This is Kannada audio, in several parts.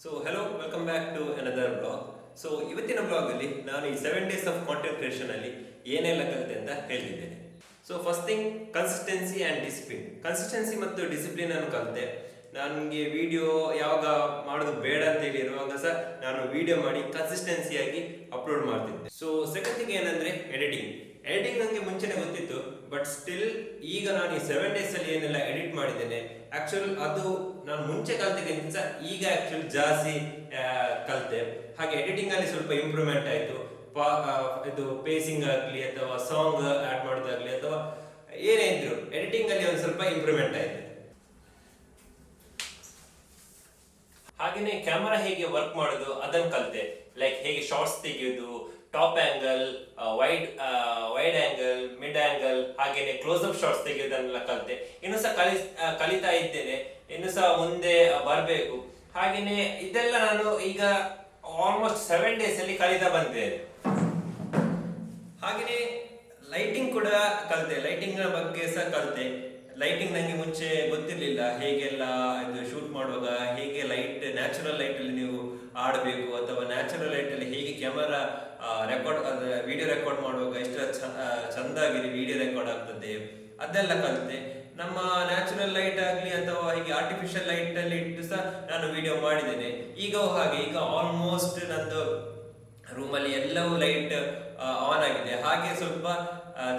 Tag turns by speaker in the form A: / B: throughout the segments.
A: So hello welcome back to another blog. So ಇವತ್ತಿನ ಬ್ಲಾಗಲ್ಲಿ ನಾನು ಈ 7 days ಆಫ್ ಕಾಂಟೆಂಟ್ ಕ್ರಿಯೇಷನ್ ಅಲ್ಲಿ ಏನೆಲ್ಲ ಕಲಿತೆ ಅಂತ ಹೇಳ್ತಿದ್ದೇನೆ. So first thing consistency and discipline. Consistency ಮತ್ತು ಡಿಸಿಪ್ಲಿನ್ ಅನ್ನು ಕಲಿತೆ. ನನಗೆ ವಿಡಿಯೋ ಯಾವಾಗ ಮಾಡೋದು ಬೇಡ ಅಂತ ಹೇಳಿ ಇರುವಾಗ ಸಹ ನಾನು ವಿಡಿಯೋ ಮಾಡಿ ಕನ್ಸಿಸ್ಟೆನ್ಸಿಯಾಗಿ ಅಪ್ಲೋಡ್ ಮಾಡ್ತಿದ್ದೆ. ಸೊ ಸೆಕೆಂಡ್ ಥಿಂಗ್ ಏನಂದ್ರೆ ಎಡಿಟಿಂಗ್. ಎಡಿಟಿಂಗ್ ನನಗೆ ಮುಂಚೆನೆ ಗೊತ್ತಿತ್ತು, ಬಟ್ ಸ್ಟಿಲ್ ಈಗ ನಾನು ಈ 7 days ಅಲ್ಲಿ ಏನೆಲ್ಲ ಎಡಿಟ್ ಮಾಡಿದ್ದೇನೆ, ಆಕ್ಚುಲ್ ಅದು ನಾನು ಮುಂಚೆ ಕಲ್ತಿದ್ದ ಈಗ ಆಕ್ಚುಲ್ ಜಾಸ್ತಿ ಕಲಿತೆ. ಹಾಗೆ ಎಡಿಟಿಂಗ್ ಅಲ್ಲಿ ಸ್ವಲ್ಪ ಇಂಪ್ರೂವ್ಮೆಂಟ್ ಆಯಿತು. ಇದು ಪೇಸಿಂಗ್ ಆಗಲಿ ಅಥವಾ ಸಾಂಗ್ ಆಡ್ ಮಾಡೋದಾಗ್ಲಿ ಅಥವಾ ಏನೇ ಇದ್ರು ಎಡಿಟಿಂಗ್ ಅಲ್ಲಿ ಒಂದು ಸ್ವಲ್ಪ ಇಂಪ್ರೂವ್ಮೆಂಟ್ ಆಯಿತು. ಹಾಗೆಯೇ ಕ್ಯಾಮರಾ ಹೇಗೆ ವರ್ಕ್ ಮಾಡೋದು ಅದನ್ನು ಕಲಿತೆ. ಲೈಕ್ ಹೇಗೆ ಶಾರ್ಟ್ಸ್ ತೆಗೆಯೋದು, top angle, wide angle, mid angle, ಹಾಗೇನೆ ಕ್ಲೋಸ್ ಅಪ್ ಶಾರ್ಟ್ಸ್ ತೆಗೆಯೋದನ್ನೆಲ್ಲ ಕಲಿತೆ. ಇನ್ನು ಸಹ ಕಲಿತಾ ಇದ್ದೇನೆ, ಇನ್ನು ಸಹ ಮುಂದೆ ಬರಬೇಕು. ಹಾಗೇನೆ ಇದೆಲ್ಲ ನಾನು ಈಗ ಆಲ್ಮೋಸ್ಟ್ 7 days ಅಲ್ಲಿ ಕಲಿತಾ ಬಂದಿದ್ದೇನೆ. ಹಾಗೇನೆ ಲೈಟಿಂಗ್ ಕೂಡ ಕಲಿತೆ. ಲೈಟಿಂಗ್ ಬಗ್ಗೆ ಸಹ ಕಲಿತೆ. ಲೈಟಿಂಗ್ ನನಗೆ ಮುಂಚೆ ಗೊತ್ತಿರಲಿಲ್ಲ, ಹೇಗೆಲ್ಲ ಇದು ಶೂಟ್ ಮಾಡುವಾಗ ಹೇಗೆ ಲೈಟ್, ನ್ಯಾಚುರಲ್ ಲೈಟ್ ಅಲ್ಲಿ ನೀವು ಆಡಬೇಕು ಅಥವಾ ನ್ಯಾಚುರಲ್ ಲೈಟ್ ಅಲ್ಲಿ ಹೇಗೆ ಕ್ಯಾಮರಾ ವಿಡಿಯೋ ರೆಕಾರ್ಡ್ ಮಾಡುವಾಗ ಎಷ್ಟು ಚಂದಾಗಿ ವಿಡಿಯೋ ರೆಕಾರ್ಡ್ ಆಗ್ತದೆ ಅದೆಲ್ಲ ಕಲಿತೆ. ನಮ್ಮ ನ್ಯಾಚುರಲ್ ಲೈಟ್ ಆಗಲಿ ಅಥವಾ ಹೀಗೆ ಆರ್ಟಿಫಿಷಿಯಲ್ ಲೈಟ್ ಅಲ್ಲಿ ಇಟ್ಟು ಸಹ ನಾನು ವಿಡಿಯೋ ಮಾಡಿದ್ದೇನೆ. ಈಗ ಆಲ್ಮೋಸ್ಟ್ ನಂದು ರೂಮಲ್ಲಿ ಎಲ್ಲವೂ ಲೈಟ್ ಆನ್ ಆಗಿದೆ. ಹಾಗೆ ಸ್ವಲ್ಪ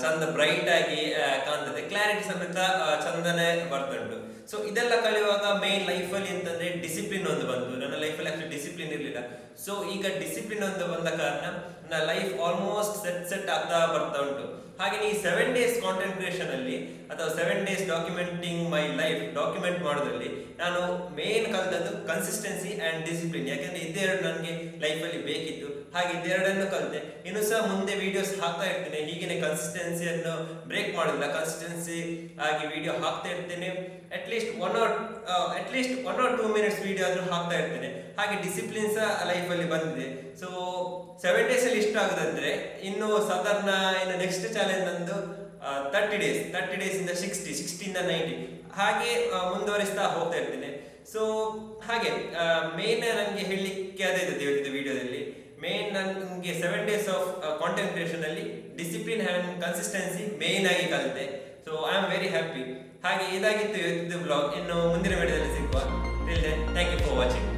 A: ಚಂದ ಬ್ರೈಟ್ ಆಗಿ ಕಾಣ್ತದೆ, ಕ್ಲಾರಿಟಿ ಸಮೇತ ಚಂದನೆ ಬರ್ತುಂಟು. ಸೊ ಇದೆಲ್ಲ ಕಲಿಯುವಾಗ ಮೇನ್ ಲೈಫಲ್ಲಿ ಅಂತಂದ್ರೆ ಡಿಸಿಪ್ಲಿನ್ ಒಂದು ಬಂತು. ನನ್ನ ಲೈಫಲ್ಲಿ ಆಕ್ಚುಲಿ ಡಿಸಿಪ್ಲಿನ್ ಇರಲಿಲ್ಲ. ಸೊ ಈಗ ಡಿಸಿಪ್ಲಿನ್ ಒಂದು ಬಂದ ಕಾರಣ ನನ್ನ ಲೈಫ್ ಆಲ್ಮೋಸ್ಟ್ ಸೆಟ್ ಆಗ್ತಾ ಬರ್ತಾ ಉಂಟು. ಹಾಗೆ ಈ 7 days ಕಾಂಟೆಂಟ್ ಕ್ರಿಯೇಷನ್ ಅಲ್ಲಿ ಅಥವಾ 7 days documenting my life document ಮಾಡೋದ್ರಲ್ಲಿ ನಾನು ಮೇನ್ ಕಲಿತದ್ದು ಕನ್ಸಿಸ್ಟೆನ್ಸಿ ಅಂಡ್ ಡಿಸಿಪ್ಲಿನ್. ಯಾಕಂದ್ರೆ ಇದೆರಡು ನನಗೆ ಲೈಫಲ್ಲಿ ಬೇಕಿತ್ತು. ಹಾಗೆ ಇದೆರಡನ್ನು ಕಲಿತೆ. ಇನ್ನು ಸಹ ಮುಂದೆ ವಿಡಿಯೋಸ್ ಹಾಕ್ತಾ ಇರ್ತೇನೆ. ಹೀಗೇನೆ ಕನ್ಸಿಸ್ಟೆನ್ಸಿಯನ್ನು ಬ್ರೇಕ್ ಮಾಡೋದಿಲ್ಲ, ಕನ್ಸಿಸ್ಟೆನ್ಸಿ ಆಗಿ ವಿಡಿಯೋ ಹಾಕ್ತಾ ಇರ್ತೇನೆ. ಅಟ್ಲೀಸ್ಟ್ 1 or 2 minutes ವಿಡಿಯೋ ಆದ್ರೂ ಹಾಕ್ತಾ ಇರ್ತೇನೆ. ಹಾಗೆ ಡಿಸಿಪ್ಲಿನ್ ಸಹ ಲೈಫಲ್ಲಿ ಬಂದಿದೆ. ಸೊ 7 days ಅಲ್ಲಿ ಇಷ್ಟ ಆಗುದಂದ್ರೆ ಇನ್ನು ಸಾಧಾರಣ ಇನ್ನು ನೆಕ್ಸ್ಟ್ ಚಾಲೆಂಜ್ ನಂದು 30 days ಇಂದ 60 ಇಂದ 90 ಹಾಗೆ ಮುಂದುವರಿಸ್ತಾ ಹೋಗ್ತಾ ಇರ್ತೇನೆ. ಸೊ ಹಾಗೆ ಮೇನ್ ನನಗೆ ಹೇಳಲಿಕ್ಕೆ ಅದೇ ಇದೆ ಇವತ್ತಿನ ವಿಡಿಯೋದಲ್ಲಿ. ಮೇನ್ ನನಗೆ 7 days ಆಫ್ ಕಾಂಟೆಂಟ್ ಕ್ರಿಯೇಷನ್ ಅಲ್ಲಿ ಡಿಸಿಪ್ಲಿನ್ ಅಂಡ್ ಕನ್ಸಿಸ್ಟೆನ್ಸಿ ಮೇನ್ ಆಗಿ ಕಲಿತೆ. So I am very happy. ಹಾಗೆ ಇದಾಗಿತ್ತು ಇವತ್ತಿನ ಬ್ಲಾಗ್. ಇನ್ನು ಮುಂದಿನ ವಿಡಿಯೋದಲ್ಲಿ ಸಿಗುವ. Thank you for watching.